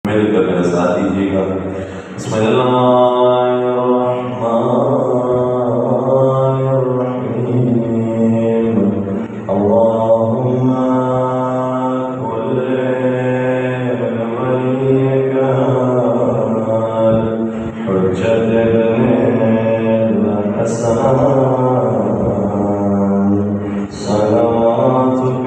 مل کر میرے ساتھ دیجیے گا۔ بسم اللہ الرحمن الرحیم۔ اللہم کل ولیک حجت ابن الحسن صلواتک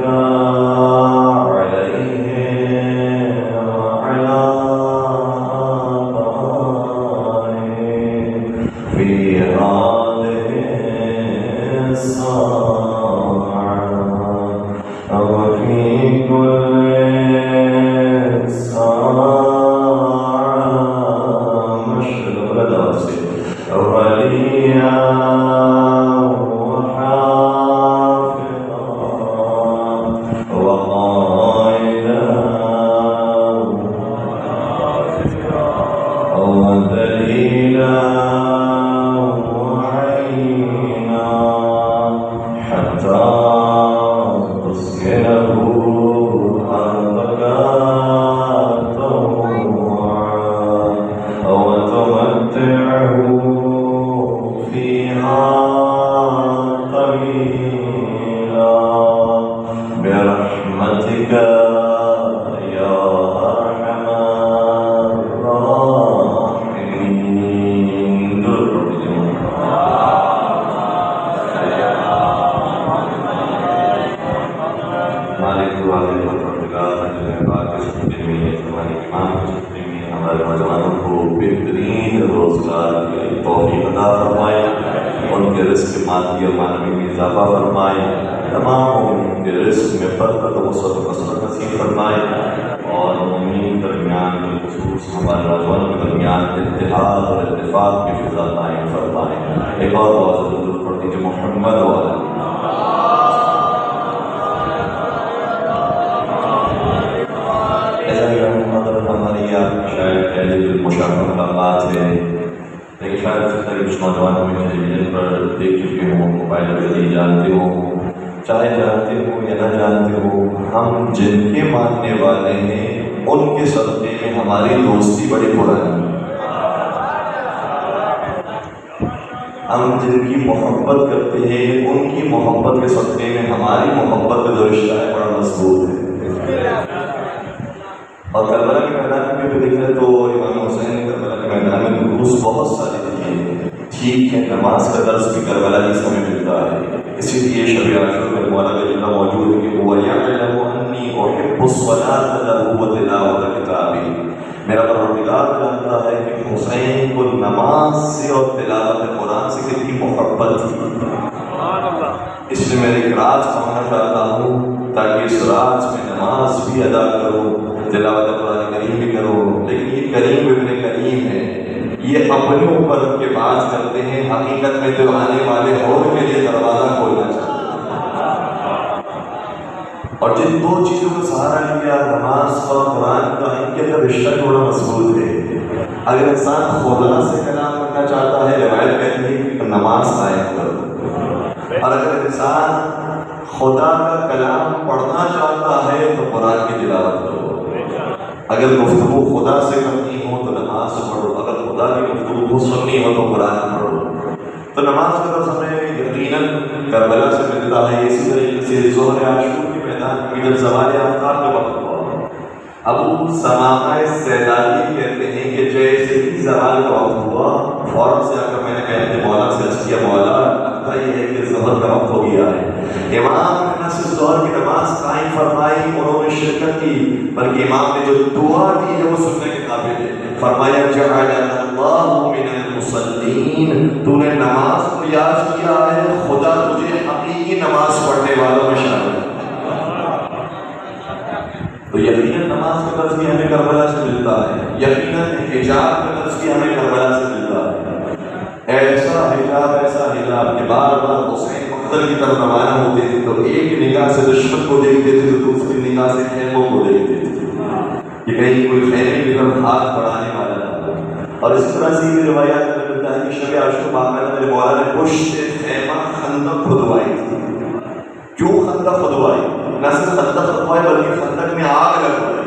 کیوں خندق کھدوائی؟ نہ صرف خندق کھدوائی بلکہ خندق میں آگ لگوائی.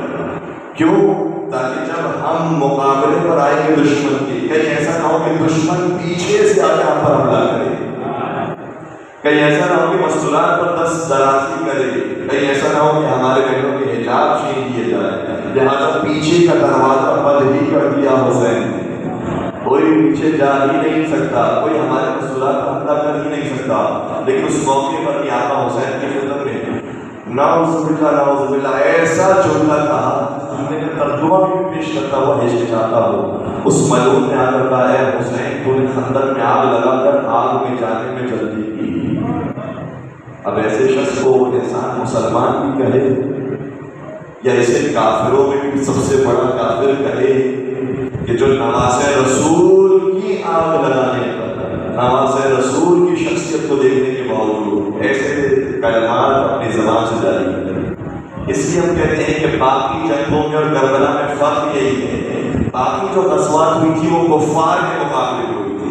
کیوں؟ تاکہ جب ہم مقابلے پر آئیں گے دشمن کے، کہیں ایسا نہ ہو کہ دشمن پیچھے سے آ کے ہم پر حملہ کرے، کہیں ایسا نہ ہو کہ مسئولات پر دست درازی کرے، کہیں ایسا نہ ہو کہ ہمارے بہنوں کے حجاب چھین دیے جائے، لہٰذا پیچھے کا دروازہ بند ہی کر دیا حسین، کوئی پیچھے جا ہی نہیں سکتا، کوئی ہمارے مسئولات پر حملہ کر ہی نہیں سکتا۔ لیکن اس موقع پر یہ آقا حسین کی خدمت میں نعوذ باللہ ایسا جملہ کہا جملے کا ترجمہ بھی پیش کرتا ہوا ہچکچاتا ہو۔ اس ملعون نے آ کر کہا اے حسین تو نے خندق میں آگ لگا کر آگ میں جانے میں جلدی کی۔ اب ایسے شخص کو انسان مسلمان بھی کہے یا اسے کافروں میں بھی سب سے بڑا کافر کہے کہ جو نماز رسول کی آگ لگانے پر، نماز رسول کی شخصیت کو دیکھنے کے باوجود ایسے کلمات اپنی زبان سے جاری کرتے۔ اس لیے ہم کہتے ہیں کہ باقی جنگوں میں اور کربلا میں فرق یہی ہے، باقی جو غزوات ہوئی تھی وہ کفار کے مقابلے میں ہوئی تھی،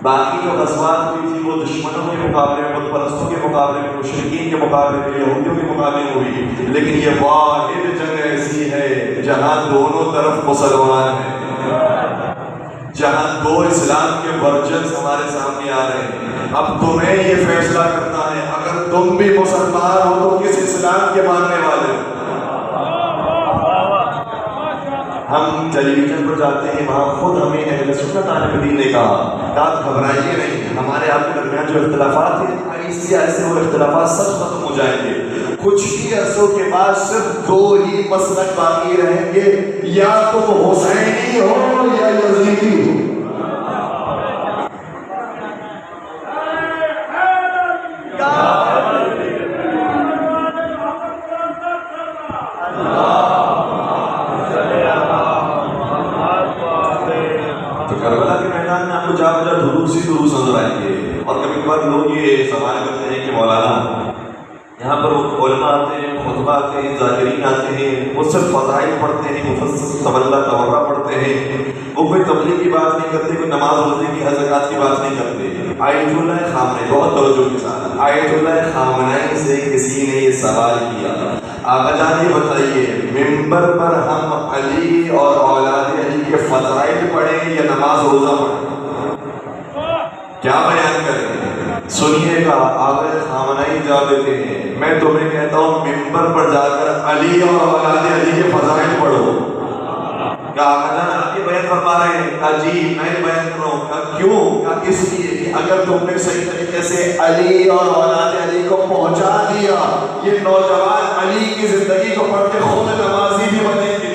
باقی جو غزوات ہوئی تھی وہ دشمنوں کے مقابلے میں، بت پرستوں کے مقابلے میں، مشرکین کے مقابلے میں، یہودیوں کے مقابلے میں ہوئی، لیکن یہ واحد جنگ ایسی ہے جہاں دونوں طرف مسلمان ہیں، جہاں دو اسلام کے ورجنز ہمارے سامنے آ رہے ہیں۔ اب تمہیں یہ فیصلہ کرنا ہے اگر تم بھی مسلمان ہو تو کس اسلام کے ماننے والے ہو۔ ہم ٹیلی ویژن پر جاتے ہیں، وہاں خود ہمیں اہل سنت عالم دین نے کہا گھبرائیے نہیں، ہمارے آپ کے درمیان جو اختلافات ہیں ایسے ایسے وہ اختلافات سب ختم ہو جائیں گے، کچھ ہی عرصوں کے بعد صرف دو ہی مسلک باقی رہیں گے، یا تم حسینی ہو یا یزیدی ہو۔ دروس نظر آئیں گے، اور کبھی کبھار لوگ یہ سوال کرتے ہیں کہ مولانا یہاں پر علماء آتے ہیں، خطبہ آتے ہیں، ذاکرین آتے ہیں، وہ صرف فضائل پڑھتے ہیں، مفصل تولہ تورہ پڑھتے ہیں، وہ کوئی تبلیغ کی بات نہیں کرتے، کوئی نماز روزے کی زکات کی بات نہیں کرتے۔ آیت اللہ خامنہ، بہت توجہ کے ساتھ، آیت اللہ خامنہ سے کسی نے یہ سوال کیا، آقا جان یہ بتائیے ممبر پر ہم علی اور اولاد علی کے فضائل پڑھیں یا نماز روزہ پڑھیں؟ کیا بیان کریں؟ سنیے گا، آقا خامنہ ہی جواب دیتے ہیں، میں تمہیں کہتا ہوں ممبر پر جا کر علی اور اولاد علی کے فضائل پڑھو۔ کیا آقا جان آپ یہ بیان فرما رہے ہیں؟ کہا جی میں بیان کر رہا ہوں۔ کہا کیوں؟ کہا اس لیے کہ اگر تم نے صحیح طریقے سے علی اور اولاد علی کو پہنچا دیا، یہ نوجوان علی کی زندگی کو پڑھ کے خود نمازی بھی بنیں گے۔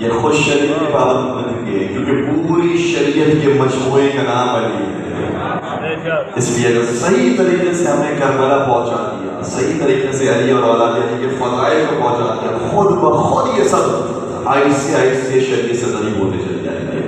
یہ خود شریعت کی پابند بن گئے کیونکہ پوری شریعت کے مجموعے کا نام علی ہے، اس لیے اگر صحیح طریقے سے ہمیں کربلا پہنچا دیا، صحیح طریقے سے علی اور اولاد علی کے فضائل کو پہنچا دیا، خود بخود یہ سب آہستہ آہستہ شریعت سے قریب ہوتے چلے جائیں گے۔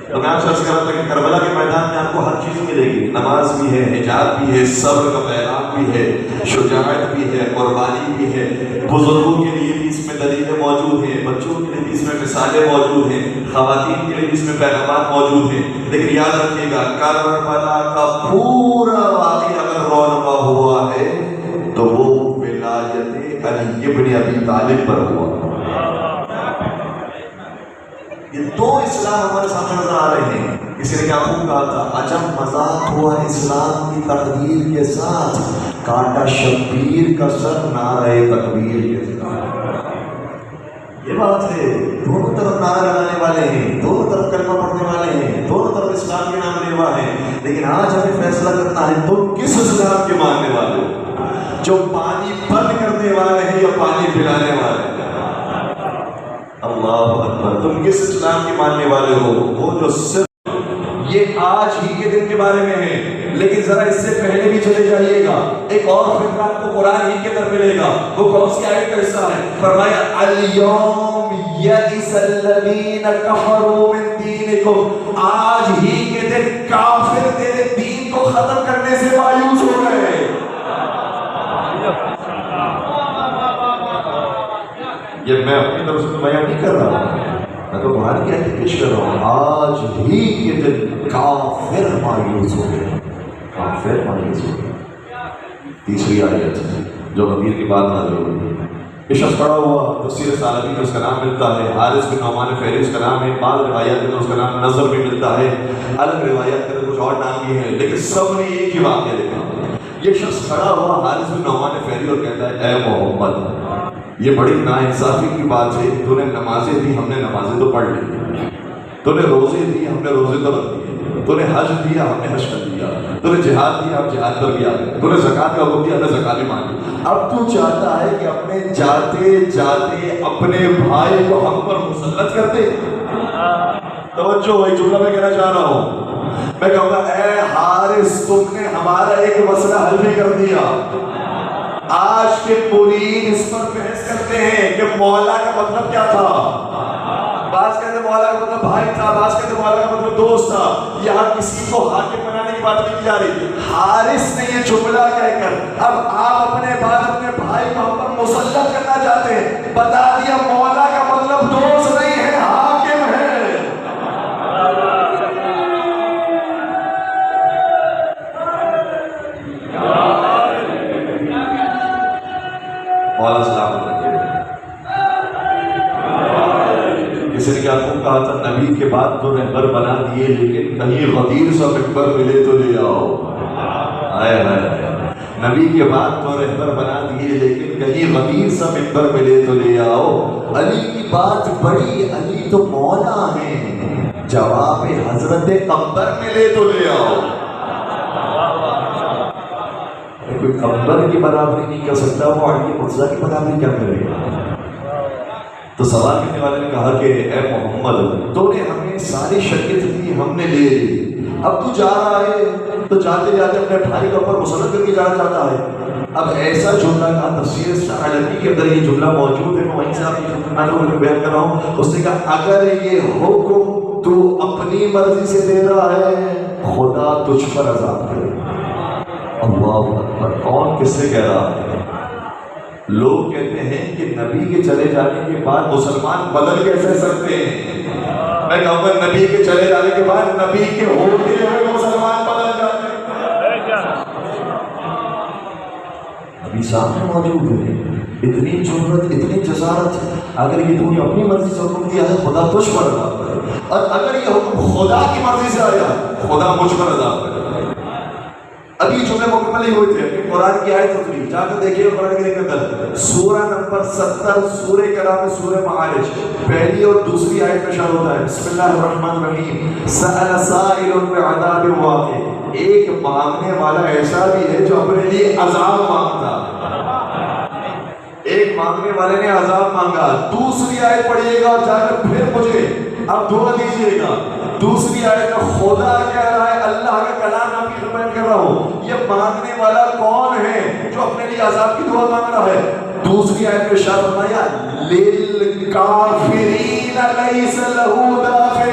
تو میں آپ سے عرض کر رہا تھا کہ کربلا کے میدان میں آپ کو ہر چیز ملے گی، نماز بھی ہے، حجاب بھی ہے، صبر کا پیغام بھی ہے، شجاعت بھی ہے، قربانی بھی ہے، بزرگوں کے لیے بھی اس میں دلیلیں موجود ہیں، بچوں کے لیے بھی اس میں مثالیں موجود ہیں، خواتین کے لیے بھی اس میں پیغامات موجود ہیں۔ لیکن یاد رکھیے گا کربلا کا پورا واقعہ اگر رونما ہوا ہے تو وہ ولایت علی ابن ابی طالب پر ہوا۔ یہ دو اسلام ہمارے سامنے نظر آ رہے ہیں۔ کسی نے کیا خوب کہا تھا، عجب مذاق ہوا اسلام کی تقدیر کے ساتھ، کاٹا شبیر کا سر نعرہ تکبیر کے ساتھ۔ یہ بات ہے، دونوں طرف نعرہ لگانے والے ہیں، دونوں طرف کلمہ پڑھنے والے ہیں، دونوں طرف اسلام کے نام لیوا ہیں، لیکن آج ہمیں فیصلہ کرنا ہے تم کس اسلام کے ماننے والے ہو، جو پانی بند کرنے والے ہیں یا پانی پلانے والے ہیں؟ اللہ اکبر، تم کس اسلام کے ماننے والے ہو؟ وہ جو صرف یہ آج ہی کے دن کے بارے میں ہے، لیکن ذرا اس سے پہلے بھی چلے جائیے گا، ایک اور فکر آپ کو قرآن ہی کے اندر ملے گا۔ وہ کون سی آیت کا حصہ ہے؟ فرمایا الیوم یئس الذین کفروا من دینکم، آج ہی کے دن کافر تیرے دین کو ختم کرنے سے مایوس ہو گئے۔ یہ میں اپنی طرف سے بیان نہیں کر رہا ہوں، میں تو قرآن کی آیت پیش کر رہا ہوں۔ آج ہی کے دن کافر مایوس ہو گئے، کافر مایوس ہو گئے۔ تیسری آیت جو غدیر کی بات نازل ہوئی، یہ شخص پڑا ہوا تفسیر سالبی میں اس کا نام ملتا ہے، حارث بن نعمان فہری اس کا نام ہے، بعض روایات میں اس کا نام نظر بھی ملتا ہے، الگ روایات کے اندر کچھ اور نام بھی ہیں، لیکن سب نے ایک ہی واقعہ لکھا۔ یہ شخص کھڑا ہوا حارث بن نعمان فہری اور کہتا ہے اے محمد، یہ بڑی ناانصافی کی بات ہے، تو نے نمازیں دی، ہم نے نمازیں تو پڑھ لی، تو نے روزے دی، ہم نے روزے تو رکھ دیے، تو نے حج دیا، ہم نے حج کر دیا، تو نے جہاد دیا، ہم جہاد پر بھی آ گئے، تو نے زکوٰۃ کا حکم دیا، ہم نے زکوٰۃ بھی مان لی۔ اب تو چاہتا ہے کہ اپنے جاتے جاتے اپنے بھائی کو ہم پر مسلط کر دے۔ توجہ، وہی جملہ میں کہنا چاہ رہا ہوں، میں کہوں گا اے حارث، تم نے ہمارا ایک مسئلہ حل بھی کر دیا۔ آج کے مرید اس پر بحث کرتے ہیں کہ مولا کا مطلب کیا تھا، بعض کہتے ہیں مولا کا مطلب بھائی تھا، بعض کہتے ہیں مولا کا مطلب دوست تھا، یہاں کسی کو حاکم بنانے کی بات نہیں کی جا رہی۔ حارث نے یہ جملہ کہہ کر اب آپ اپنے بعد اپنے بھائی کو ہم پر مسلط کرنا چاہتے ہیں، بتا دیا مولا کا مطلب دوست نہیں ہے، حاکم ہے۔ مولا سلام کسی نے کیا خوب کہا تھا، نبی کے بعد تو رہبر بنا دیے، لیکن کہیں غدیر سا ممبر ملے تو لے آؤ۔ آئے ہائے، نبی کے بعد تو رہبر بنا دیے، لیکن کہیں غدیر سا ممبر ملے تو لے آؤ۔ علی کی بات بڑی، علی تو مولا ہیں، جواب حضرت قمبر ملے تو لے آؤ۔ کوئی قمبر کی برابری نہیں کر سکتا، وہ علی مرزا کی برابری کیا کرے گا؟ تو سوال کرنے والے نے کہا کہ اے محمد، تو نے ہمیں ساری شریعت دی، ہم نے لے لی، اب تو جا رہا ہے تو جاتے جاتے اپنے بھائی کے اوپر مسلط کر کے جانا چاہتا ہے۔ اب ایسا جملہ کہا، تفسیر سعلبی کے اندر یہ جملہ موجود ہے، میں وہیں سے آپ کی بیان کر رہا ہوں۔ اس نے کہا اگر یہ حکم تو اپنی مرضی سے دے رہا ہے، خدا تجھ پر عذاب کرے۔ اللہ اکبر، کون کس سے کہہ رہا ہے؟ لوگ کہتے ہیں کہ نبی کے چلے جانے کے بعد مسلمان بدل کیسے سکتے ہیں؟ میں کہوں گا نبی کے چلے جانے کے بعد نبی کے ہوتے ہوئے مسلمان بدل جاتے ہیں۔ نبی سامنے موجود ہے، اتنی جرأت، اتنی جسارت، اگر یہ تو نے اپنی مرضی سے حکم دیا ہے، خدا تجھ پر عذاب کرے، اور اگر یہ حکم خدا کی مرضی سے آیا، خدا مجھ پر عذاب کرے۔ ابھی جملے مکمل ہی ہوئے تھے کہ قرآن کی آیت اتری، جا کر دیکھیے قرآن کے اندر سورہ نمبر 70 سورہ کلام سورہ معارج، پہلی اور دوسری آیت میں شامل ہوتا ہے، بسم اللہ الرحمن الرحیم، سأل سائل بعذاب واقع، ایک مانگنے والا ایسا بھی ہے جو اپنے لیے عذاب مانگتا، ایک مانگنے والے نے عذاب مانگا۔ دوسری آیت پڑھیے گا اور جا کر پھر مجھے اب دعا دیجیے گا۔ دوسری آیت میں خدا کہہ رہا ہے، اللہ کا کلام آپ کی خدمت کر رہا ہوں، یہ مانگنے والا کون ہے جو اپنے لیے عذاب کی دعا مانگ رہا ہے؟ دوسری آیت میں ارشاد فرمایا للکافرین لیس لہ دافع،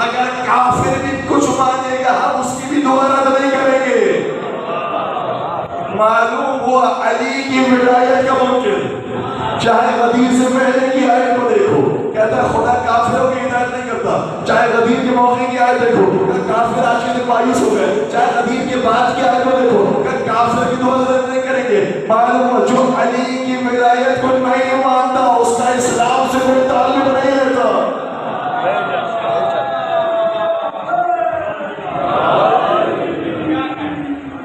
اگر کافر بھی کچھ مانگے گا ہم اس کی بھی دعا رد نہیں کریں گے۔ معلوم ہوا علی کی ولایت کا ممکن، چاہے غدیر سے پہلے کی آیت کو دیکھو، کہتا ہے خدا کافروں کی ہدایت نہیں کرتا، چاہے غدیر کے موقع کی آیت دیکھو کہ کافر عاشق مایوس ہو گئے، چاہے غدیر کے بعد کی آیت کو دیکھو کہ کافر کی دعا رد نہیں کریں گے۔ معلوم ہوا جو علی کی ولایت کو نہیں مانتا اس کا اسلام سے کوئی تعلق نہیں رہتا۔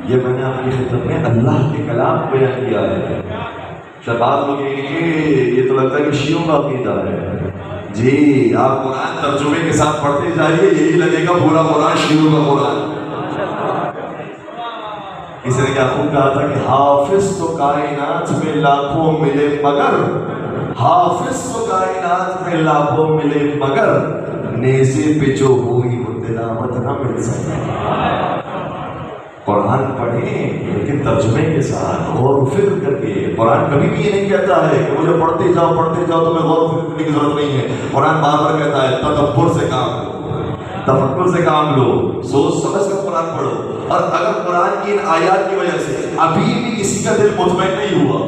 یہ میں نے آپ کی خدمت میں اللہ کے کلام بیان کیا ہے۔ شباب لوگ یہ تو لگتا ہے کہ شیعوں کا عقیدہ ہے، جی آپ قرآن ترجمے کے ساتھ پڑھتے جائیے، یہی لگے گا پورا قرآن شیعوں کا قرآن۔ کسی نے کیا خوب کہا تھا کہ حافظ تو کائنات میں لاکھوں ملے مگر، حافظ تو کائنات میں لاکھوں ملے مگر، نیزے پہ جو ہوئی وہ تلاوت نہ مل سکے۔ قرآن پڑھیں لیکن ترجمے کے ساتھ غور و فکر کر کے۔ قرآن کبھی بھی یہ نہیں کہتا ہے کہ مجھے پڑھتے جاؤ تمہیں غور و فکر کرنے کی ضرورت نہیں ہے۔ قرآن بار بار کہتا ہے تدبر سے کام لو، تفکر سے کام لو، سوچ سمجھ کر قرآن پڑھو۔ اور اگر قرآن کی ان آیات کی وجہ سے ابھی بھی کسی کا دل مطمئن نہیں ہوا،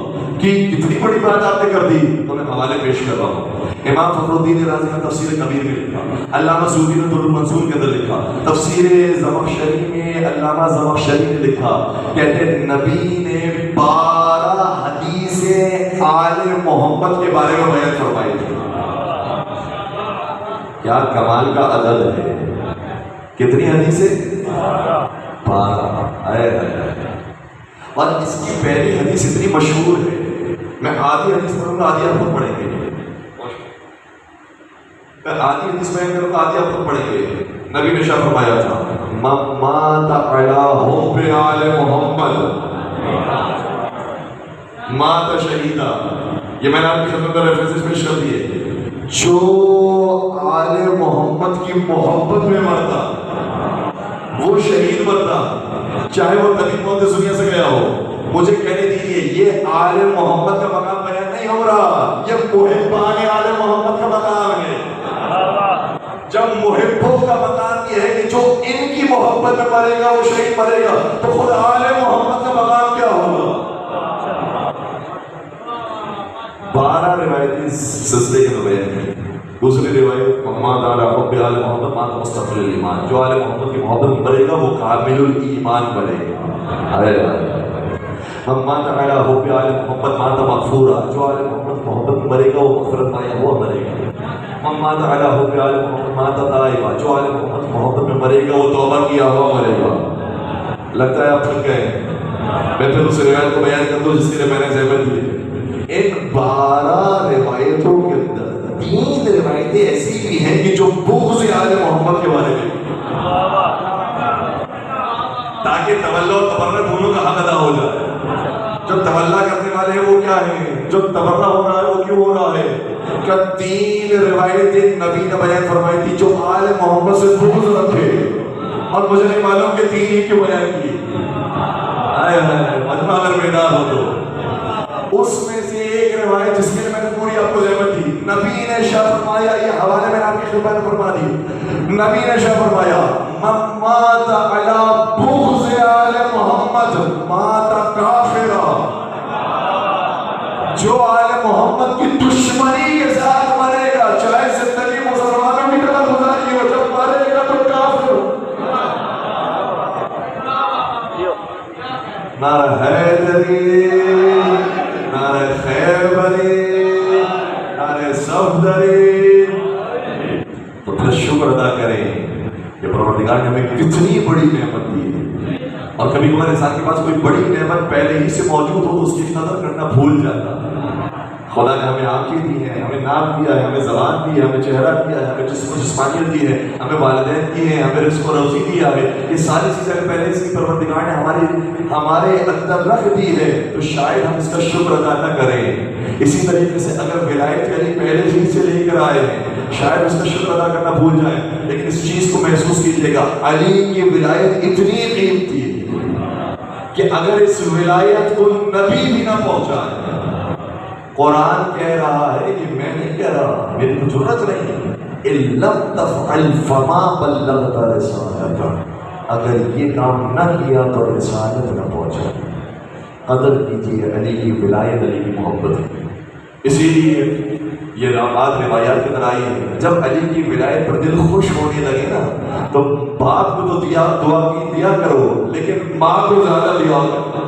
کہ اتنی بڑی بات آپ نے کر دی، تو میں حوالے پیش کر رہا ہوں۔ امام فخر الدین رازی نے تفسیر کبیر میں لکھا، علامہ سیوطی نے در المنصور کے اندر لکھا، تفسیر زمخشری میں علامہ زمخشری نے لکھا، کہتے ہیں نبی نے 12 حدیثیں آل محمد کے بارے میں بیان فرمائی تھی۔ کیا کمال کا عدد ہے! کتنی حدیثیں؟ 12۔ اور اس کی پہلی حدیث اتنی مشہور ہے، میں آدھی حدیث پڑھوں گا، آدھی آپ خود پڑھیں گے۔ میں آدھی حدیث بیان کروں گا، آدھی آپ خود پڑھیں گے۔ نبی نے شاہ فرمایا تھا من مات علی حب آل محمد مات شہیدا۔ یہ میں نے آپ کی خدمت میں ریفرنسز پیش کر دیے۔ جو آل محمد کی محبت میں مرتا وہ شہید مرتا، چاہے وہ نبی محمد دنیا سے گیا ہو۔ مجھے کہنے دیجیے، یہ آل محمد کا مقام بیان نہیں ہو رہا، یہ محبان آل محمد کا مقام ہے۔ جب محبوں کا مقام یہ ہے کہ جو ان کی محبت میں مرے گا وہ شہید مرے گا، تو خود آل محمد کا مقام کیا ہوگا؟ 12 روایتی سلسلے کے بیان ہیں۔ دوسری روایت محمد آل آل محمد مات مستقل الایمان، جو آل محمد کی محبت میں مرے گا وہ کامل الایمان بنے گا۔ محمد آل حب آل محمد مات مغفورا، جو آل محمد کی محبت میں مرے گا وہ مغفرت پایا ہوا مرے گا۔ محمد آل حب آل محمد مات تائبا، جو آل محمد کی محبت میں مرے گا وہ توبہ کیا ہوا مرے گا۔ لگتا ہے آپ تھک گئے، میں پھر اس روایت کو بیان کر دوں جس کے لیے میں نے زحمت دی۔ ان 12 روایتوں کے اندر 3 روایتیں ایسی بھی ہیں کہ جو بغض آل محمد کے بارے میں، تاکہ تولا و تبرہ دونوں کا حق ادا ہو جائے۔ جو تولا کرنے والے ہیں وہ کیا ہیں، جو تبرہ ہو رہا ہے وہ کیوں ہو رہا ہے؟ کہ 3 روایتیں نبی نے بیان فرمائی تھی جو آل محمد سے بغض رکھے، اور مجھے نہیں معلوم کہ 3 ہی کیوں بیان کی۔ مجمع اگر بیدار ہو تو اس میں سے ایک روایت جس کے لیے میں نے پوری آپ کو زحمت دی، نبی نے شاہ فرمایا، یہ حوالے میں آپ کی خدمت میں فرما دی، نبی نے شاہ فرمایا من مات علی بغض آل محمد مات کافرا، جو آل محمد کی دشمنی کے ساتھ مرے گا، چاہے زندگی مسلمانوں کی طرح گزاری ہو، جب مرے گا تو کافر۔ نعرہ حیدری، نعرہ خیبری، نعرہ صفدری۔ تو پھر شکر ادا کریں کہ پروردگار نے ہمیں کتنی بڑی نعمت دی ہے، اور کبھی کبھار انسان کے پاس کوئی بڑی نعمت پہلے ہی سے موجود ہو تو اس کی قدر کرنا بھول جاتا ہے۔ خدا نے ہمیں آنکھیں دی ہیں، ہمیں ناک دیا ہے، ہمیں زبان دی ہے، ہمیں چہرہ دیا ہے، ہمیں جسم و جسمانیت دی ہے، ہمیں والدین دیے ہیں، ہمیں رزق و روزی دیا ہے۔ یہ ساری چیزیں پہلے سے پروردگار نے ہمارے اندر رکھ دی ہے، تو شاید ہم اس کا شکر ادا نہ کریں۔ اسی طریقے سے اگر ولایت علی پہلے ہی سے لے کر آئے ہیں، شاید اس کا شکر ادا کرنا بھول جائیں، لیکن اس چیز کو محسوس کیجیے گا، علی کی ولایت اتنی قیمتی ہے کہ اگر اس ولایت کو نبی بھی نہ پہنچائے، قرآن کہہ رہا ہے کہ میں نہیں کہہ رہا، میری کو ضرورت نہیں، إِن لَمْ تَفْعَلْ فَمَا بَلَّغْتَ رِسَالَتَهُ، اگر یہ کام نہ کیا تو رسالت نہ پہنچا۔ قدر کیجیے علی کی ولایت، علی کی محبت کی۔ اسی لیے یہ بات روایات کے اندر آئی ہے، جب علی کی ولایت پر دل خوش ہونے لگے نا تو باپ کو تو دعا کرو، لیکن ماں کو زیادہ دعا کرو۔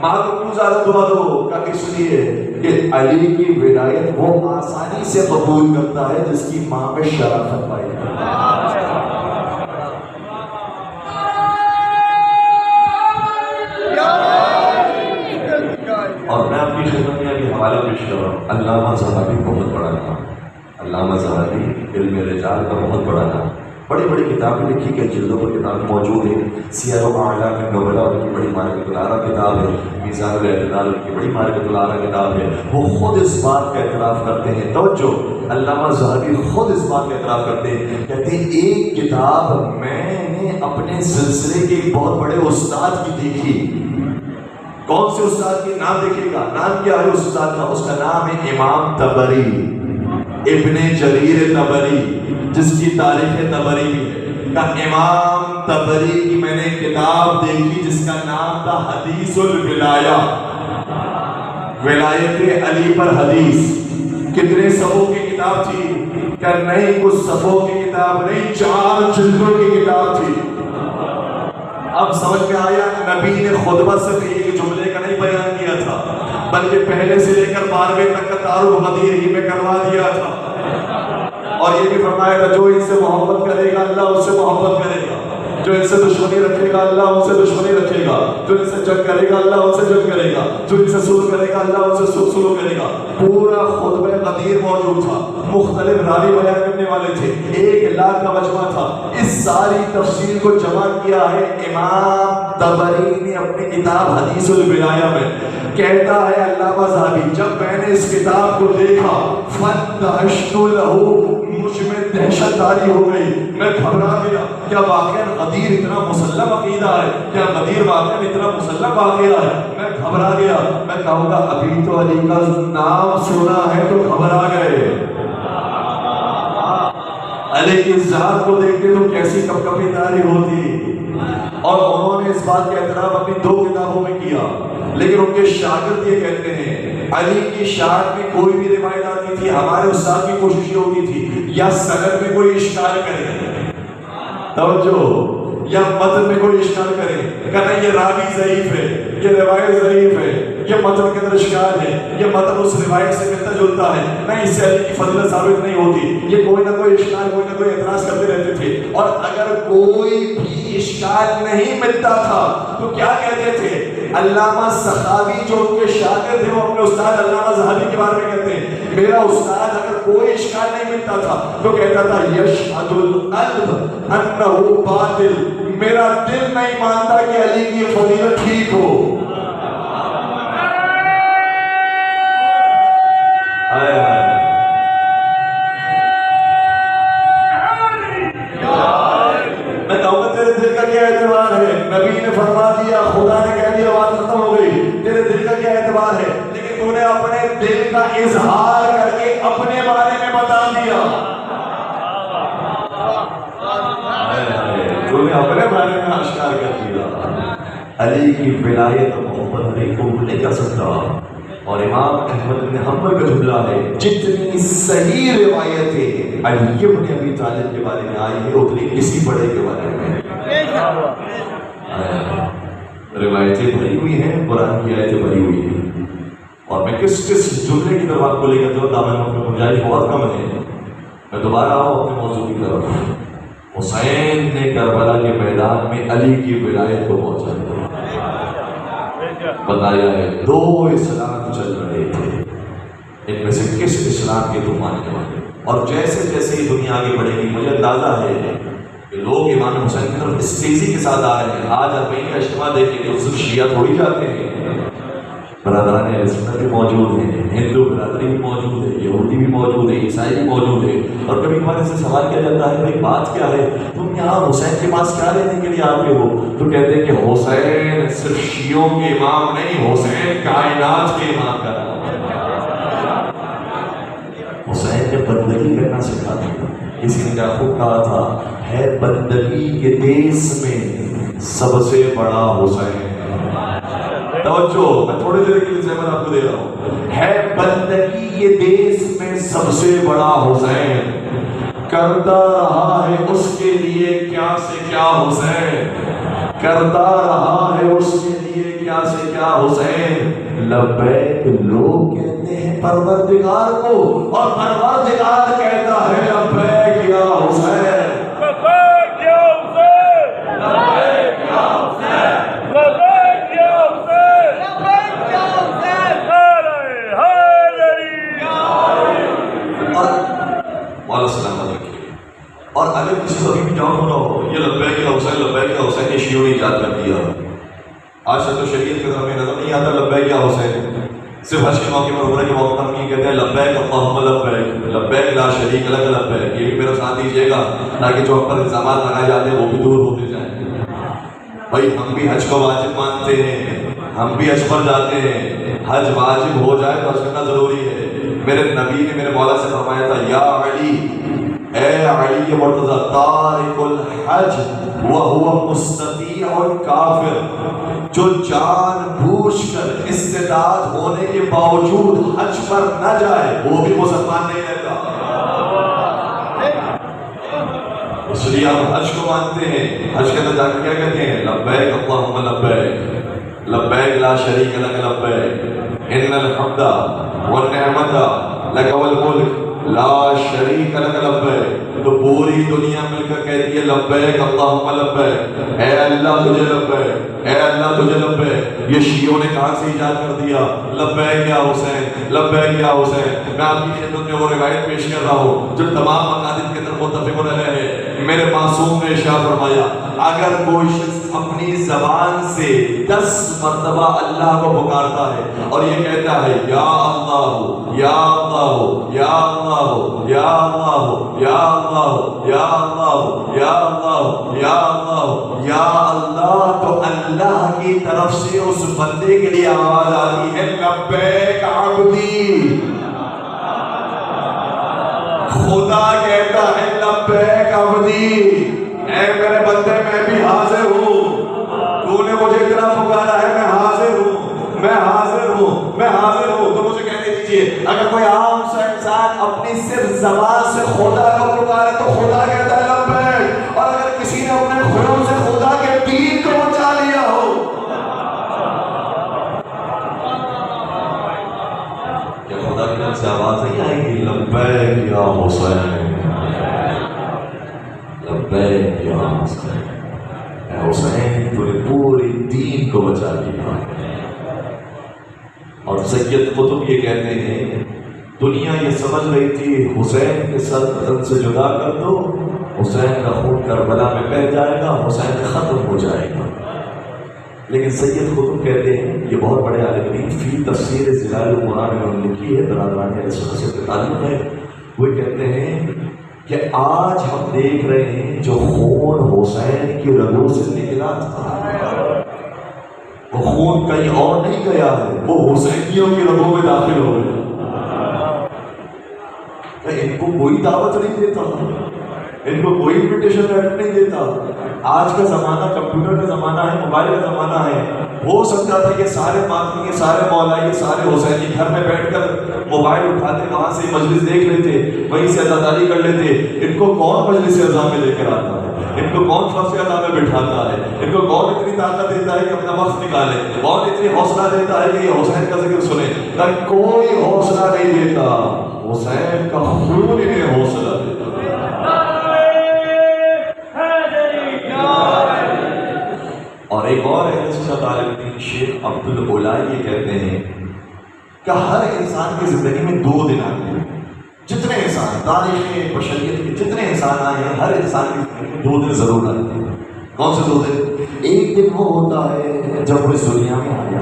ماں کو کیوں زیادہ دعا دو؟ کہ اس لیے کہ علی کی ولایت وہ آسانی سے قبول کرتا ہے جس کی ماں میں شرافت پائی ہے۔ اور میں اپنی خدمت میں ابھی حوالہ پیش کر رہا ہوں، علامہ زہابی بہت بڑا نام، علامہ زہابی علم رجال کا بہت بڑا نام، بڑی بڑی کتابیں لکھی گئی، جلدوں پر کتاب موجود ہے۔ سیر اعلام النبلاء ان کی بڑی معرفت العریٰ کتاب ہے، میزان الاعتدال ان کی بڑی معرفت العریٰ کتاب ہے۔ وہ خود اس بات کا اعتراف کرتے ہیں، توجہ، علامہ زہابی خود اس بات کا اعتراف کرتے ہیں، کہتے ہیں ایک کتاب میں نے اپنے سلسلے کے ایک بہت بڑے استاد کی دیکھی۔ کون سے استاد کی؟ نام دیکھے گا، نام کیا ہے اس استاد کا؟ اس کا نام ہے امام طبری، ابن جریر طبری، جس کی تاریخ طبری بھی ہے۔ کہ امام طبری کی میں نے کتاب دیکھی جس کا نام تھا حدیث الولایہ۔ ولایت علی پر حدیث کتنے صفوں کی کتاب تھی؟ کہ نہیں کچھ صفوں کی کتاب نہیں، 4 جلدوں کی کتاب تھی۔ اب سمجھ میں آیا نبی نے خطبہ صرف ایک جملے کا نہیں بیان کیا تھا، بلکہ پہلے سے لے کر 12ویں تک کا تعارف غدیر ہی میں کروا دیا تھا، اور یہ بھی فرمایا تھا جو ان سے محبت کرے گا اللہ اس سے محبت کرے گا، جو ان سے دشمنی رکھے گا اللہ ان سے دشمنی رکھے گا، جو ان سے جنگ کرے گا اللہ ان سے جنگ کرے گا، جو ان سے سلح کرے گا اللہ ان سے سلح کرے گا۔ پورا خطبہ غدیر موجود تھا، مختلف راوی بیان کرنے والے تھے، 1 لاکھ کا مجمع تھا۔ اس ساری تفصیل کو جمع کیا ہے امام طبری نے اپنی کتاب حدیث الولایہ میں۔ کہتا ہے علامہ ذہبی جب میں نے اس کتاب کو دیکھا فَانْتَحَشْتُ لَهُ، مجھ میں دہشت داری ہو گئی، میں گھبرا گیا، کیا واقعا غدیر اتنا مسلم عقیدہ ہے؟ کیا غدیر واقعا اتنا مسلم واقعہ ہے؟ میں گھبرا گیا، میں کہوں گا ابھی تو علی کا نام سنا ہے تو گھبرا گئے۔ علی کی ذات کو دیکھ کے تو کیسی کپکپی داری ہوتی، اور انہوں نے اس بات کا اعتراف اپنی 2 کتابوں میں کیا، لیکن ان کے شاگرد یہ کہتے ہیں علی کی شان میں کوئی بھی روایت آتی تھی ہمارے استاد کی کوشش یہ ہوتی تھی یا سند میں کوئی اشکال کرے، توجہ، یا متن میں کوئی اشکال کرے، کہنا یہ راوی ضعیف ہے، یہ روایت ضعیف ہے، یہ متن کے اندر اشکال ہے، یہ متن اس روایت سے ملتا جلتا ہے، نہیں اس سے علی کی فضیلت ثابت نہیں ہوتی، یہ کوئی نہ کوئی اشکال کوئی نہ کوئی اعتراض کرتے رہتے تھے۔ اور اگر کوئی بھی اشکال نہیں ملتا تھا تو کیا کہتے تھے؟ علامہ سخاوی جو ان کے شاگرد تھے وہ اپنے استاد علامہ ذہبی کے بارے میں کہتے ہیں میرا استاد اگر کوئی اشکال نہیں ملتا تھا تو کہتا تھا یشہد القلب انہ باطل، میرا دل نہیں مانتا کہ علی کی یہ فضیلت ٹھیک ہو۔ میں کہوں گا تیرے دل کا کیا اعتبار ہے؟ نبی نے فرما دیا، خدا نے کہہ دیا، بات ختم ہو گئی، تیرے دل کا کیا اعتبار ہے؟ لیکن تو نے اپنے دل کا اظہار کر کے اپنے بارے میں بتا دیا، تو نے اپنے بارے میں آشکار کر دیا۔ علی کی ولایت و محبت نہیں قبول نہیں کر سکتا، اور امام احمد بن حنبل کا جملہ ہے جتنی صحیح روایتیں علی بن ابی طالب کے بارے میں آئی ہے اتنی کسی بڑے کے بارے میں روایتیں بھری ہوئی ہیں، قرآن کی آیتیں بھری ہوئی ہیں، اور میں کس جملے کی طرف آپ کو لے کر جاؤں دامن میں گنجائش بہت کم ہے۔ میں دوبارہ آؤں اپنے موضوع کی طرف۔ حسین نے کربلا کے میدان میں علی کی ولایت کو پہنچا دیا، بتایا ہے 2 اسلام چل رہے تھے، ان میں سے کس اسلام کے تم ماننے والے؟ اور جیسے جیسے یہ دنیا آگے بڑھے گی مجھے اندازہ ہے کہ لوگ امام حسین کی طرف اس تیزی کے ساتھ آ رہے ہیں۔ آج ارمین کا اجتماع دیکھیں گے صرف شیعہ تھوڑی جاتے ہیں، برادران اہل سنت بھی موجود ہیں، ہندو برادری بھی موجود ہے، یہودی بھی موجود ہے، عیسائی بھی موجود ہے، اور کبھی ہمارے سے سوال کیا جاتا ہے بھائی بات کیا ہے، تم یہاں حسین کے پاس کیا لینے کے لیے آتے ہو؟ تو کہتے ہیں کہ حسین صرف شیعوں کے امام نہیں، حسین کائنات کے امام کا نام ہے۔ حسین نے بندگی کرنا سکھا دیا، کسی نے کیا خوب کہا تھا، ہے بندگی کے دیس میں سب سے بڑا حسین۔ توجہ، میں تھوڑے دیر کے لیے زحمت آپ کو دے رہا ہوں، ہے بندگی کے دیس میں سب سے بڑا حسین، کرتا رہا ہے اس کے لیے کیا سے کیا حسین، کرتا رہا ہے اس کے لیے کیا سے کیا حسین۔ لبیک لوگ کہتے ہیں پروردگار کو، اور پروردگار کہتا ہے لبیک یا حسین، لبیک یا حسین، لبیک یا حسین، لبیک یا حسین، لبیک یا حسین، اور مولا سلامت رکھیے۔ اور اگر کسی کو ابھی بھی ڈاؤن ہو رہا ہو یہ لبیک یا حسین لبیک یا حسین یہ شیعوں نے ایجاد کر دیا، آج تک تو شریعت کے ہمیں نظر نہیں آتا لبیک یا حسین، صرف حج کے موقع پر عمرہ کے موقع پر ہم یہ کہتے ہیں لبیک اللہم لبیک، لبیک لا شریک لک لبیک، یہ بھی میرا ساتھ دیجیے گا تاکہ جو ہم پر الزامات لگائے جاتے ہیں وہ بھی دور ہوتے جائیں۔ بھائی ہم بھی حج کو واجب مانتے ہیں، ہم بھی حج پر جاتے ہیں، حج واجب ہو جائے تو حج کرنا ضروری ہے۔ میرے نبی نے میرے مولا سے فرمایا تھا یا علی، اے علی مرتضی، تارک الحج وہو مستطیع کافر، جو جان بوجھ ہوش کر استعداد ہونے کے باوجود حج پر نہ جائے وہ بھی مسلمان نہیں رہتا. اس لیے ہم حج کو مانتے ہیں. حج کے اندر جا کے کیا کہتے ہیں؟ لبیک اللہم لبیک لبیک لا شریک لک لبیک ان الحمد والنعمت لک والملک لا شریک لک لبیک. تو پوری دنیا مل کر کہتی ہے لبیک اللہم لبیک، اے اللہ تجھے لبیک، اے اللہ تجھے لبیک. یہ شیعوں نے کہاں سے ایجاد کر دیا لبیک یا حسین، لبیک یا حسین. میں آپ کی خدمت میں وہ روایت پیش کر رہا ہوں جو تمام مقاصد کے اندر متفق رہے ہیں. میرے معصوم نے ارشاد فرمایا اگر کوئی شخص اپنی زبان سے 10 مرتبہ اللہ کو پکارتا ہے اور یہ کہتا ہے یا اللہ یا اللہ یا اللہ یا اللہ یا اللہ یا اللہ یا اللہ یا اللہ یا اللہ، تو اللہ کی طرف سے اس بندے کے لیے آواز آتی ہے لبیک عبدی. خدا کہتا ہے لبیک عبدی، اے میرے بندے میں بھی حاضر ہوں. تو نے مجھے اتنا پکارا ہے، میں حاضر ہوں، میں حاضر ہوں، میں حاضر ہوں. تو مجھے کہنے دیجئے اگر کوئی عام سا انسان اپنی صرف زبان سے خدا کو پکارے تو خدا کہتا ہے لبیک. اور اگر کسی نے اپنے خلوں سے خدا کے دین کو بچا لیا ہو، کیا خدا کی طرف سے آواز نہیں آئے گی لبیک یا حسین، لبیک یا حسین، اے حسین تو نے پوری دین کو بچا لیا. اور سید قطب یہ کہتے ہیں دنیا یہ سمجھ رہی تھی حسین کے سر بدن سے جدا کر دو، حسین کا خون کربلا میں بہہ جائے گا، حسین ختم ہو جائے گا. لیکن سید قطب کہتے ہیں یہ بہت بڑے عالم دین فی تفسیر ظلال القرآن میں انہوں نے لکھی ہے، برادران اہل سنت سے تعلق ہے. وہ کہتے ہیں کہ آج ہم دیکھ رہے ہیں جو خون حسین کی رگوں سے نکلا تھا وہ خون کہیں اور نہیں گیا ہے، وہ حسینیوں کی رگوں میں داخل ہو گیا. ان کو کوئی دعوت نہیں دیتا، ان کو کوئی انویٹیشن لیٹر نہیں دیتا. آج کا زمانہ کمپیوٹر کا زمانہ ہے، موبائل کا زمانہ ہے. ہو سکتا تھا کہ سارے ماتمی، سارے مولائی، سارے حسینی گھر میں بیٹھ کر موبائل اٹھاتے، وہاں سے مجلس دیکھ لیتے، وہیں سے عزاداری کر لیتے. ان کو کون مجلس عزا میں لے کر آتا ہے؟ ان کو کون فرض عزا میں بٹھاتا ہے؟ ان کو کون اتنی طاقت دیتا ہے کہ اپنا وقت نکالے؟ کون اتنی حوصلہ دیتا ہے کہ یہ حسین کا ذکر سنے؟ نہ کوئی حوصلہ نہیں دیتا، حسین کا خون انہیں حوصلہ دیتا. اور ایک اور اہل سنت عالم دین شیخ عبدالعلا یہ کہتے ہیں کہ ہر انسان کی زندگی میں 2 دن آتے ہیں. جتنے انسان تاریخ بشریت کے جتنے انسان آئے ہیں ہر انسان کی زندگی میں 2 دن ضرور آتے ہیں. کون سے 2 دن؟ ایک دن وہ ہوتا ہے جب وہ اس دنیا میں آیا،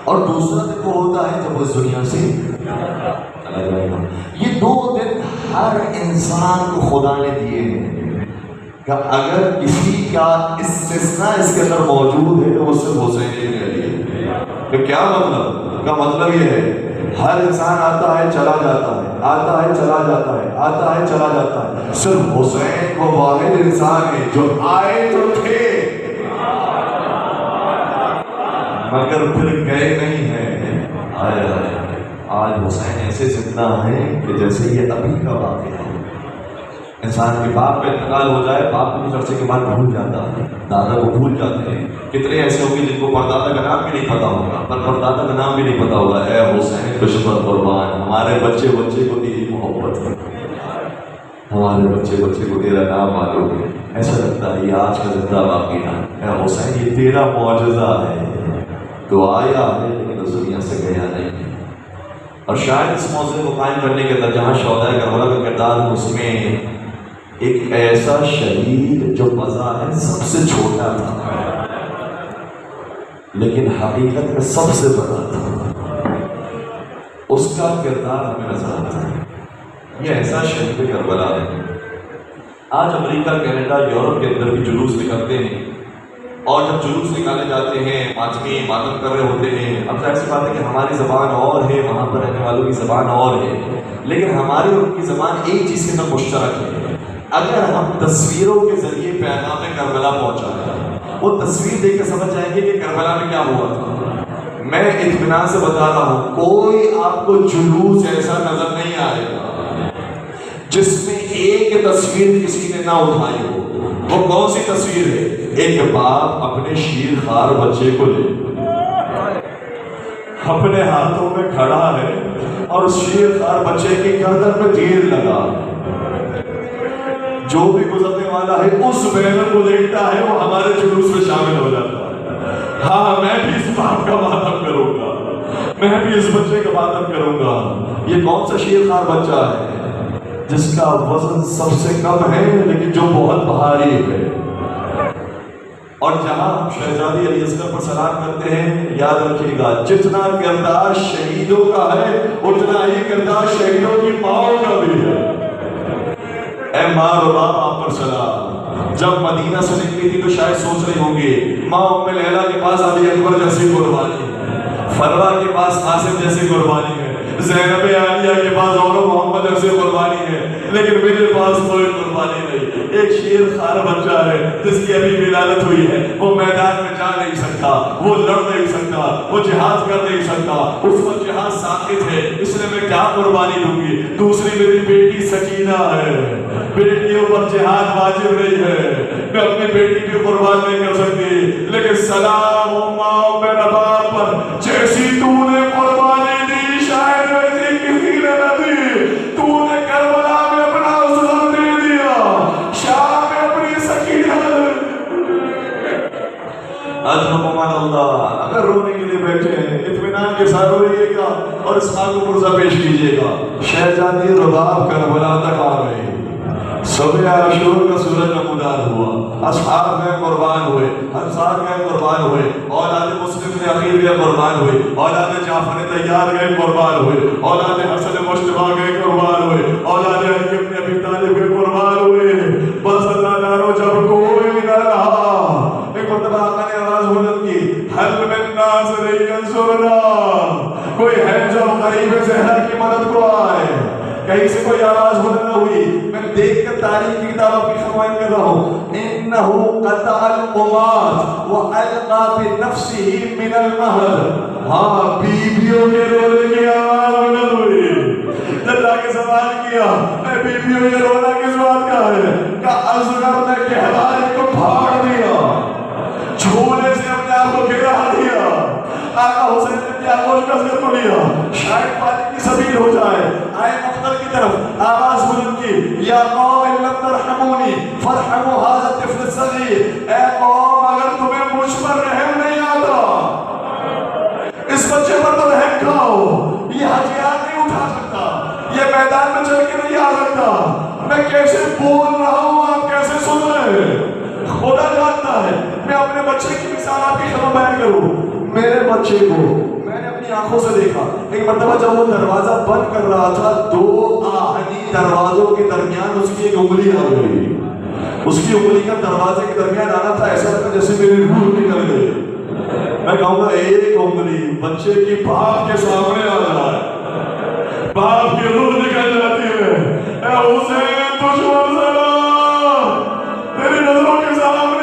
اور دوسرا دن وہ ہوتا ہے جب وہ اس دنیا سے چلا جائے گا. یہ 2 دن ہر انسان کو خدا نے دیے ہیں کہ اگر کسی کا استثناء اس کے اندر موجود ہے تو وہ صرف حسین کے لیے. تو کیا مطلب؟ کا مطلب یہ ہے ہر انسان آتا ہے چلا جاتا ہے، آتا ہے چلا جاتا ہے، آتا ہے چلا جاتا ہے. صرف حسین وہ واحد انسان ہے جو آئے تو تھے مگر پھر گئے نہیں ہیں. آج حسین ایسے زندہ ہیں کہ جیسے یہ ابھی کا واقعہ ہے. انسان کے باپ کا انتقال ہو جائے، باپ کو کچھ عرصے کے بعد بھول جاتا ہے، دادا کو بھول جاتے ہیں. کتنے ایسے ہوں گے جن کو پردادا کا نام بھی نہیں پتا ہوگا، پر پردادا کا نام بھی نہیں پتا ہوگا. اے حسین دشمن قربان، ہمارے بچے بچے کو تیری محبت ہے، ہمارے بچے بچے کو تیرا نام معلوم ہے. ایسا لگتا ہے یہ آج کا زندہ واقعہ ہے. اے حسین یہ تیرا معجزہ ہے، تو آیا ہے لیکن اس دنیا سے گیا نہیں. اور شاید اس موضوع کو قائم کرنے کے اندر جہاں شہدائے کربلا کا کردار ہے، اس میں ایک ایسا شہید جو بظاہر سب سے چھوٹا تھا لیکن حقیقت میں سب سے بڑا تھا، اس کا کردار ہمیں نظر آتا ہے. یہ ایسا شہید کربلا ہے. آج امریکہ، کینیڈا، یورپ کے اندر بھی جلوس نکلتے ہیں، اور جب جلوس نکالے جاتے ہیں ماتمی ماتم کر رہے ہوتے ہیں. اب ظاہر سی بات ہے کہ ہماری زبان اور ہے، وہاں پر رہنے والوں کی زبان اور ہے، لیکن ہماری اور ان کی زبان ایک چیز کے اندر مشترک ہے. اگر ہم تصویروں کے ذریعے پیغام کربلا پہنچائیں، وہ تصویر دیکھ کے سمجھ جائیں گے کہ کربلا میں کیا ہوا تھا. میں اطمینان سے بتا رہا ہوں کوئی آپ کو جلوس ایسا نظر نہیں آئے گا جس میں ایک تصویر کسی نے نہ اٹھائی ہو. وہ کون سی تصویر ہے؟ ایک باپ اپنے شیر خوار بچے کو لے اپنے ہاتھوں میں کھڑا ہے اور اس شیر خوار بچے کی گردن میں تیر لگا. جو بھی گزرنے والا ہے اس بینر کو دیکھتا ہے وہ ہمارے جلوس میں شامل ہو جاتا ہے. ہاں میں بھی اس باپ کا ماتم کروں گا, میں بھی اس بچے کا ماتم کروں گا. یہ کون سا شیر خوار بچہ ہے جس کا وزن سب سے کم ہے لیکن جو بہت بھاری ہے. اور جہاں ہم شہزادی علی اصغر پر سلام کرتے ہیں یاد رکھیے گا جتنا کردار شہیدوں کا ہے اتنا ہی کردار شہیدوں کی ماؤں کا بھی ہے. اے ماں اور باپ آپ پر سلام. جب مدینہ سے نکلی تھی تو شاید سوچ رہی ہوں گی ماں ام لیلا کے پاس علی اکبر جیسی قربانی ہے, فروا کے پاس قاسم جیسی قربانی ہے, زینب عالیہ کے پاس اور محمد جیسی قربانی ہے, لیکن میرے پاس کوئی قربانی نہیں. ایک شیر خوار بچہ ہے جس کی ابھی ولادت ہوئی ہے, وہ میدان میں جا نہیں سکتا, وہ لڑ نہیں سکتا, وہ جہاد کر نہیں سکتا, اس وقت جہاد ساقط ہے, اس لیے میں کیا قربانی دوں گی. دوسری میری بیٹی سکینہ ہے, بیٹیوں پر جہاد واجب نہیں ہے, میں اپنی بیٹی کی قربان نہیں کر سکتی, لیکن سلام اماں میرا باپ پر جیسی تو نے قربانی دی شاید ویسی کسی نے نہ دی. تو نے کربلا میں اپنا عزم دے دیا, شام میں اپنی سکینہ. اجرکمان اللہ. اگر رونے کے لیے بیٹھے ہیں اطمینان کے ساتھ روئیے گا اور اس خان کو پرزہ پیش کیجیے گا. شہزادی رباب کربلا تک آ گئی. صبح عاشور کا سورج نمودار ہوا, اصحاب میں قربان ہوئے, انصار میں قربان ہوئے, اولاد مسلم نے اخیر میں قربان ہوئے, اولاد جعفر طیار گئے قربان ہوئے, اولاد حسن مشتبہ گئے قربان ہوئے, اولاد علی ابن ابی طالب گئے قربان ہوئے. بس اللہ دارو جب کوئی نہ رہا ایک مرتبہ آقا نے آواز بلند کی حل من ناصر ینصرنا, کوئی ہے جو غریب زہر کی مدد کو آئے. کہیں سے کوئی آواز بلند نہ ہوئی. میں دیکھ کر تاریخ کی کتاب اپنی خمائن کر رہا ہوں. انہو قطع القمات وعلقا بنفسه من المہد. ہاں بیبیوں کے رونے کی آواز بلند ہوئی. اللہ کے سوال کیا اے بیبیوں یہ رونا کس بات کا ہے؟ کہا اصغر نے کہواری کو پھاڑ دیا, جھولے سے اپنے آپ کو گرا دیا. آقا حسین نے کیا گوشت اصغر کو لیا, شاید پانی کی سبیل ہو جائے. آئے مختل کی طرف آواز بلند کی یا قوم ان لم ترحمونی فرحموا هذا الطفل الصغیر. اے قوم اگر تمہیں مجھ پر رحم نہیں آتا اس بچے پر تو رحم کھاؤ. یہ ہتھیار نہیں اٹھا سکتا, یہ میدان میں چل کے نہیں آ سکتا. میں کیسے بول رہا ہوں آپ کیسے سن رہے ہیں, خدا جانتا ہے. میں اپنے بچے کی مثال آپ کی خبر بیان کروں. میرے بچے کو میں نے اپنی آنکھوں سے دیکھا. ایک مرتبہ جب وہ دروازہ بند کر رہا تھا دو آہنی دروازوں کے درمیان اس کی ایک انگلی آ گئی. اس کی انگلی کا دروازے کے درمیان آنا تھا, ایسا لگتا جیسے میری روح نکل گئی. میں کہوں گا ایک انگلی بچے کی باپ کے سامنے آ رہا ہے, باپ کی روح نکل جاتی ہے. اے حسین تجھ پر سلام, تیری نظروں کے سامنے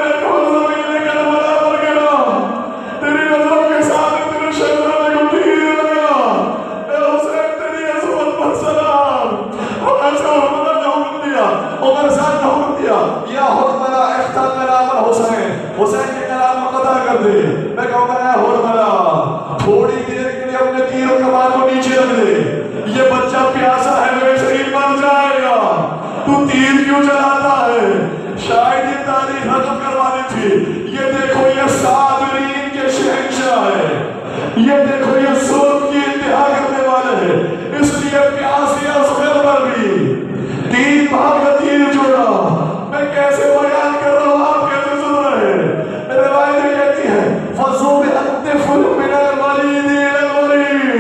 یا حرملہ اختر کلام حسین, حسین کے کلام کو قطع کر دے. میں کہوں گا اے حرملہ تھوڑی دیر کے لیے اپنے تیر و کمان کو نیچے رکھ دے. یہ بچہ پیاسا ہے ویسے ہی مر جائے گا, تو تیر کیوں چلاتا ہے؟ شاید یہ تاریخ ختم کروانی تھی. یہ دیکھو یہ صابرین کے شہنشاہ ہے, یہ دیکھو یہ ظلم کی انتہا کرنے والے ہیں. اس لیے پیاسی اصغر پر بھی تین بھاگ کا تیر جوڑا. میں کیسے بیان کر رہا ہوں آپ کیسے سن رہے ہیں؟ روایتیں کہتی ہیں فَذُوبِحَ الطِّفْلُ مِنَ الْوَلِيدِ إِلَى الْوَلِيدِ.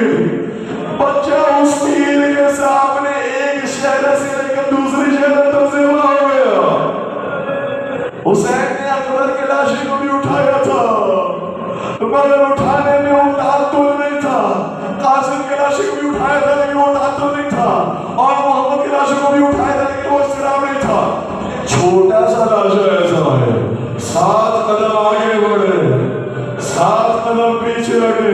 بچہ اس تیر کے سامنے ایک شہر سے لے کر دوسری شہر تک سے ہوا ہو گیا. حسین نے اکبر کے لاشی کو بھی اٹھایا تھا مگر اٹھانے میں وہ تعطل نہیں تھا. قاسم کے لاشی کو بھی اٹھایا تھا لیکن وہ تعطل نہیں تھا, اور محمد کے لاشی کو بھی اٹھایا تھا لیکن وہ اضطراب نہیں تھا. چھوٹا سا لاشا ایسا ہے, 7 قدم آگے بڑھے, 7 قدم پیچھے ہٹے.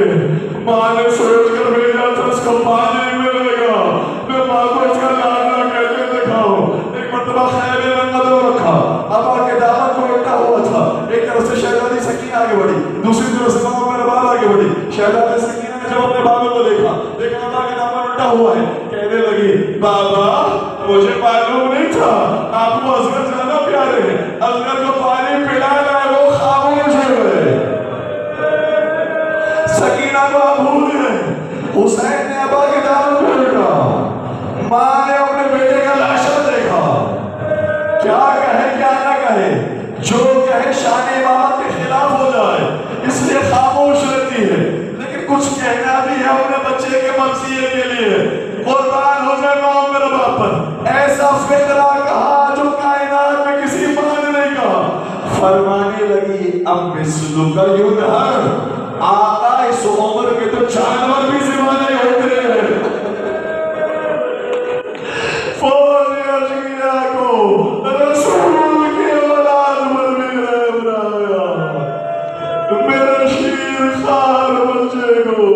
ماں نے سوچ کر بھیجا تھا اس کو پانی ملے گا. میں ماں کو اس کا لاڈلا کہتے دکھاؤ. ایک مرتبہ خیمے میں قدم رکھا. ابا کے دامن کو الٹا ہوا تھا. ایک طرف سے شہزادی سکینہ آگے بڑھی, دوسری طرف سے ماں میرا باپ آگے بڑھی. شہزادی سکینہ نے جب اپنے بابا کو دیکھا ابا کے دامن الٹا ہوا ہے. کہنے لگی بابا مجھے معلوم نہیں تھا آپ کو اصغر زیادہ پیارے ہیں. اصغر کو پانی پلانا ہے, وہ خاموش ہو گئے. سکینہ کو آپ بھول گئے. حسین نے ابا کے دامن کو الٹا. ماں نے اپنے بیٹے کا لاشا دیکھا. کیا کہے کیا نہ کہے, جو کہے شان امامت کے خلاف ہو جائے, اس لیے خاموش رہتی ہے. لیکن کچھ کہنا بھی ہے اپنے بچے کے مرثیے کے لیے. قربان ہو جائے ماں میرے باپ پر. ایسا فقرہ کہا جو کائنات میں کسی ماں نے نہیں کہا. فرمانے لگی اب مثل کا یدھر, آقا اس عمر کے تو جانور بھی زندہ نہیں ہوتے ہیں. فوج اشکیا کو رسول کی اولاد پر بھی رحم آیا. میرے شیر خار بچے کو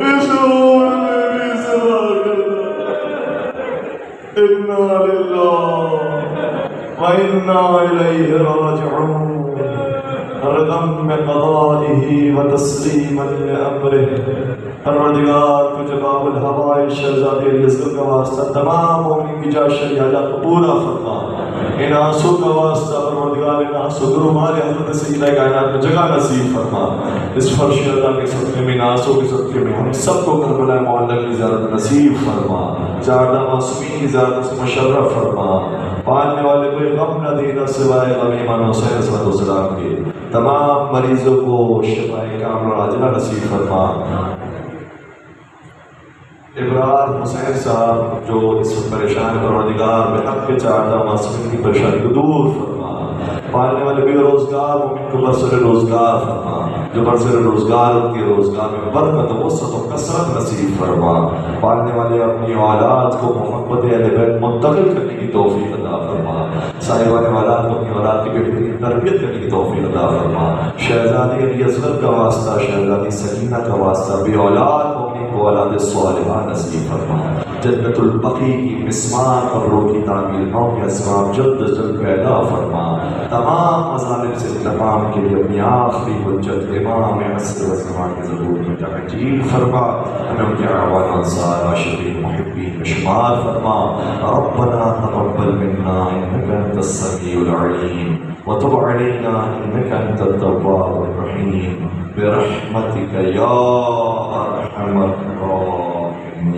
اس عمر میں بھی زندہ کرنا. انا للہ وَإِنَّا إِلَيْهِ رَاجِعُونَ. رضا بقضائه وتسليما لأمره. پروردگار کو جواب الہوائے شہزادی علیہ کا واسطہ تمام مومن کی جا شریعہ کو پورا فرما. ان آنسو کا واسطہ پروردگار ان آنسو کو ہمارے حضرت سیدہ کائنات میں جگہ نصیب فرما. اس فرش اللہ کے صدقے میں, ان آنسو کے صدقے میں ہم سب کو کربلا معلی کی زیارت نصیب فرما. زیادہ معصومین کی زیارت سے مشرف فرما. پالنے والے کوئی غم نہ دینا سوائے غم امام حسین علیہ السلام کے. تمام مریضوں کو شفاء کاملہ عاجلہ نصیب فرما. ابرار حسین صاحب جو اس وقت پریشان, پروردگار بحق کے چاہتا معصومین کی پریشانی کو دور فرما. پالنے والے بے روزگار مومن کو برسر روزگار فرما. جو برسر روزگار ان کے روزگار میں برکت و وسعت و کثرت نصیب فرما. پالنے والے اپنی اولاد کو محبت اہل بیت منتقل کرنے کی توفیق عطا فرما. صاحبان اولاد کو اپنی اولاد کی بہترین تربیت کرنے کی توفیق عطا فرما. شہزادی علی اصغر کا واسطہ, شہزادی سکینہ کا واسطہ, بے اولاد مومن کو اولاد صالحہ نصیب فرما. جنت البقیع کی مسمار قبروں کی تعمیر نو کے اسباب جلد از جلد پیدا فرما. تمام مظالم سے انتقام کے لیے اپنی آخری حجت امام عصر و زمان کے ظہور میں تعجیل فرما. ہمیں ان کے اعوان انصار عاشقین محبین میں شمار فرما. ربنا تقبل منا انك انت السميع العليم وتب علينا انك انت التواب الرحيم برحمتك يا ارحم الراحمين.